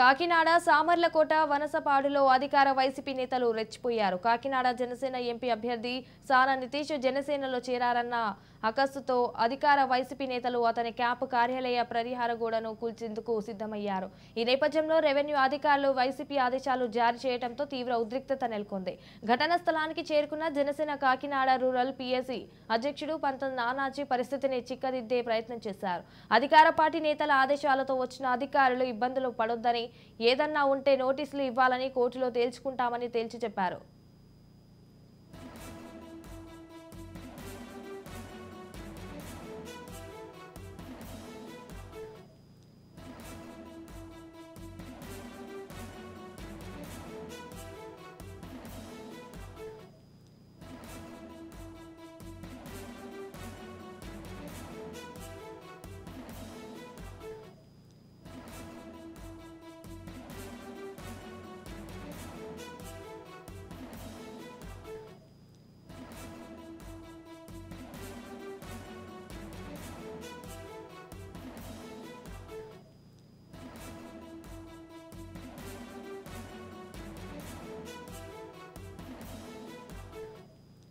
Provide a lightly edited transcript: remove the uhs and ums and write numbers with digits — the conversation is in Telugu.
కాకినాడ సామర్లకోట వనసపాడులో అధికార వైసీపీ నేతలు రెచ్చిపోయారు. కాకినాడ జనసేన ఎంపీ అభ్యర్థి సానా నితీష్ జనసేనలో చేరారన్న అకస్సుతో అధికార వైసీపీ నేతలు అతని క్యాంపు కార్యాలయ పరిహార గోడను కూల్చేందుకు సిద్ధమయ్యారు. ఈ నేపథ్యంలో రెవెన్యూ అధికారులు వైసీపీ ఆదేశాలు జారీ చేయడంతో తీవ్ర ఉద్రిక్తత నెలకొంది. ఘటనా స్థలానికి చేరుకున్న జనసేన కాకినాడ రూరల్ పీఎస్సీ అధ్యక్షుడు పంతం నానాజీ పరిస్థితిని చిక్కదిద్దే ప్రయత్నం చేశారు. అధికార పార్టీ నేతల ఆదేశాలతో వచ్చిన అధికారులు ఇబ్బందులు పడొద్దని, ఏదన్నా ఉంటే నోటీసులు ఇవ్వాలని కోర్టులో తేల్చుకుంటామని తేల్చి చెప్పారు.